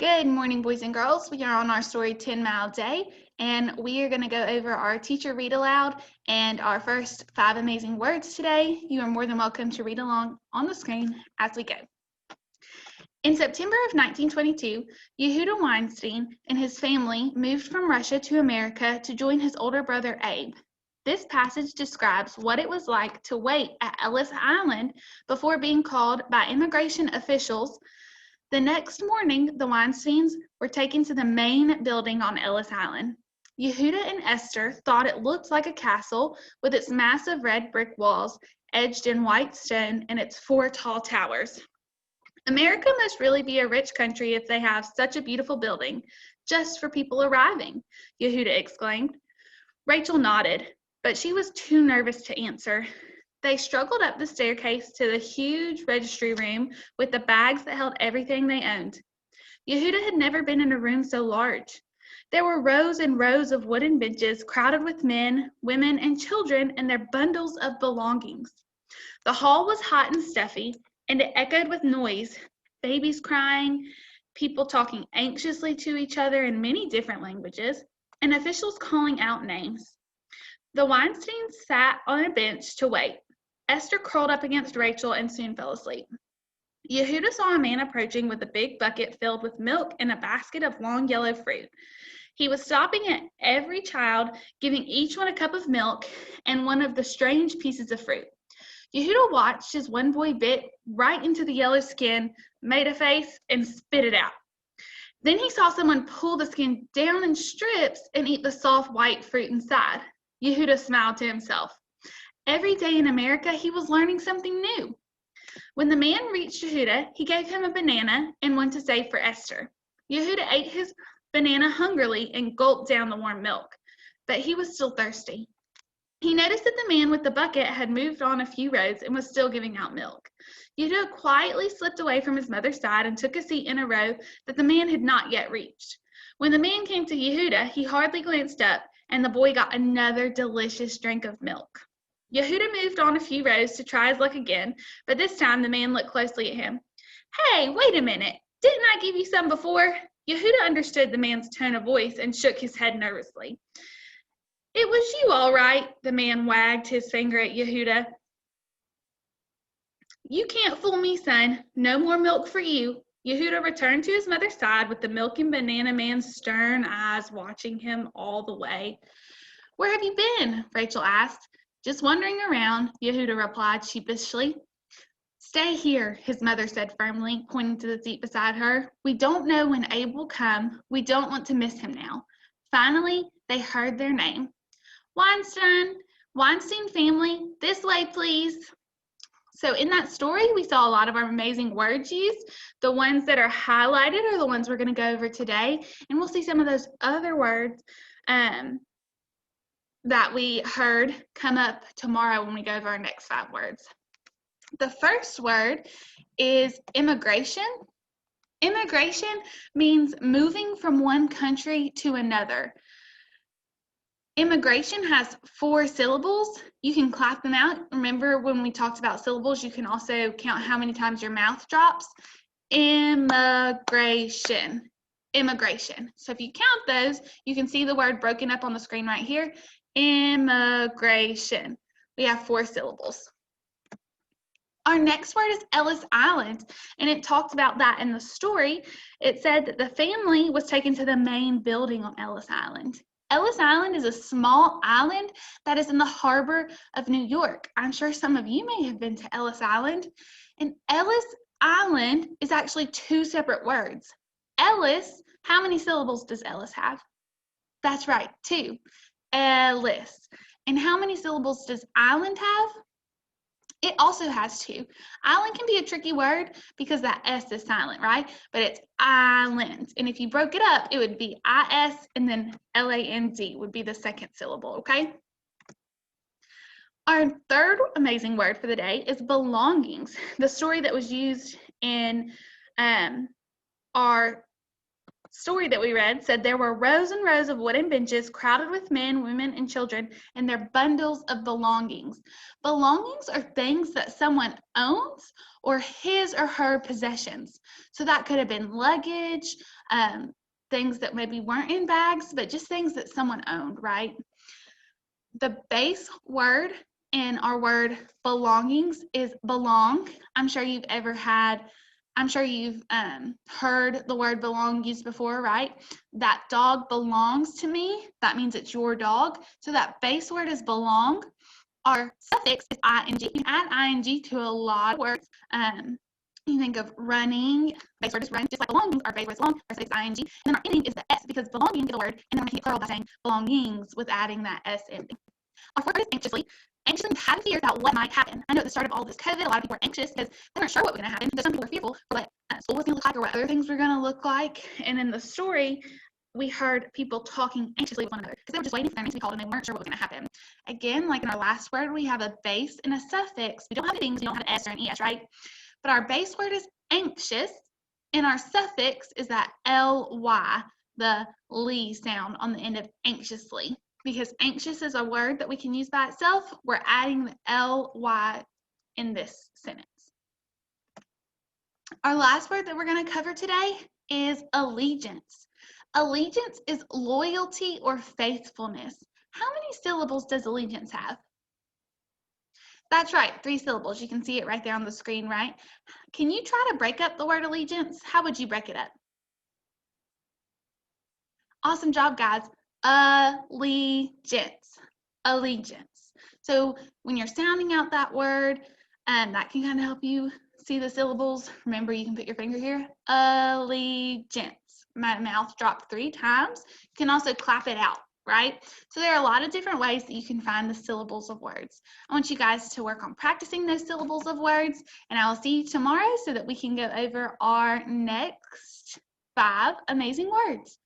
Good morning, boys and girls. We are on our story 10 Mile Day, and we are going to go over our teacher read aloud and our first 5 amazing words today. You are more than welcome to read along on the screen as we go. In September of 1922, Yehuda Weinstein and his family moved from Russia to America to join his older brother Abe. This passage describes what it was like to wait at Ellis Island before being called by immigration officials. The next morning, the Weinsteins were taken to the main building on Ellis Island. Yehuda and Esther thought it looked like a castle with its massive red brick walls edged in white stone and its 4 tall towers. America must really be a rich country if they have such a beautiful building, just for people arriving, Yehuda exclaimed. Rachel nodded, but she was too nervous to answer. They struggled up the staircase to the huge registry room with the bags that held everything they owned. Yehuda had never been in a room so large. There were rows and rows of wooden benches crowded with men, women, and children and their bundles of belongings. The hall was hot and stuffy, and it echoed with noise, babies crying, people talking anxiously to each other in many different languages, and officials calling out names. The Weinsteins sat on a bench to wait. Esther curled up against Rachel and soon fell asleep. Yehuda saw a man approaching with a big bucket filled with milk and a basket of long yellow fruit. He was stopping at every child, giving each one a cup of milk and one of the strange pieces of fruit. Yehuda watched as one boy bit right into the yellow skin, made a face, and spit it out. Then he saw someone pull the skin down in strips and eat the soft white fruit inside. Yehuda smiled to himself. Every day in America, he was learning something new. When the man reached Yehuda, he gave him a banana and one to save for Esther. Yehuda ate his banana hungrily and gulped down the warm milk, but he was still thirsty. He noticed that the man with the bucket had moved on a few rows and was still giving out milk. Yehuda quietly slipped away from his mother's side and took a seat in a row that the man had not yet reached. When the man came to Yehuda, he hardly glanced up, and the boy got another delicious drink of milk. Yehuda moved on a few rows to try his luck again, but this time the man looked closely at him. Hey, wait a minute. Didn't I give you some before? Yehuda understood the man's tone of voice and shook his head nervously. It was you, all right, the man wagged his finger at Yehuda. You can't fool me, son. No more milk for you. Yehuda returned to his mother's side with the milk and banana man's stern eyes watching him all the way. Where have you been? Rachel asked. Just wandering around, Yehuda replied sheepishly. Stay here, his mother said firmly, pointing to the seat beside her. We don't know when Abe will come. We don't want to miss him now. Finally, they heard their name. Weinstein family, this way, please. So in that story, we saw a lot of our amazing words used. The ones that are highlighted are the ones we're going to go over today, and we'll see some of those other words that we heard come up tomorrow when we go over our next 5 words. The first word is immigration. Immigration means moving from one country to another. Immigration has 4 syllables. You can clap them out. Remember when we talked about syllables, you can also count how many times your mouth drops. Immigration. Immigration. So if you count those, you can see the word broken up on the screen right here. Immigration. We have 4 syllables. Our next word is Ellis Island, and it talked about that in the story. It said that the family was taken to the main building on Ellis Island. Ellis Island is a small island that is in the harbor of New York. I'm sure some of you may have been to Ellis Island. And Ellis Island is actually 2 separate words. Ellis, how many syllables does Ellis have? That's right, 2. Ellis. And how many syllables does island have? It also has 2. Island can be a tricky word because that S is silent, right? But it's island. And if you broke it up, it would be I-S and then L-A-N-D would be the second syllable, okay? Our third amazing word for the day is belongings. The story that was used in our story that we read said there were rows and rows of wooden benches crowded with men, women, and children and their bundles of belongings. Belongings are things that someone owns or his or her possessions. So that could have been luggage, things that maybe weren't in bags, but just things that someone owned, right? The base word in our word belongings is belong. I'm sure you've heard the word belong used before, right? That dog belongs to me. That means it's your dog. So that base word is belong. Our suffix is ing. You can add ing to a lot of words. You think of running, base word is run, just like belongings, our base word is belong, our suffix is ing. And then our ending is the s, because belonging is a word, and then we're making it plural by saying belongings with adding that s ending. Our fourth word is anxiously. Anxiously means having fears about what might happen. I know at the start of all this COVID, a lot of people were anxious because they weren't sure what was going to happen. Some people were fearful for what school was going to look like or what other things were going to look like. And in the story, we heard people talking anxiously with one another because they were just waiting for their name to be called and they weren't sure what was going to happen. Again, like in our last word, we have a base and a suffix. We don't have things, we don't have an s or an es, right? But our base word is anxious, and our suffix is that ly, the ly sound on the end of anxiously. Because anxious is a word that we can use by itself, we're adding the ly in this sentence. Our last word that we're going to cover today is allegiance. Allegiance is loyalty or faithfulness. How many syllables does allegiance have? That's right, 3 syllables. You can see it right there on the screen, right? Can you try to break up the word allegiance? How would you break it up? Awesome job, guys. Allegiance. Allegiance. So when you're sounding out that word, that can kind of help you see the syllables. Remember, you can put your finger here. Allegiance. My mouth dropped 3 times. You can also clap it out, right? So there are a lot of different ways that you can find the syllables of words. I want you guys to work on practicing those syllables of words, and I will see you tomorrow so that we can go over our next 5 amazing words.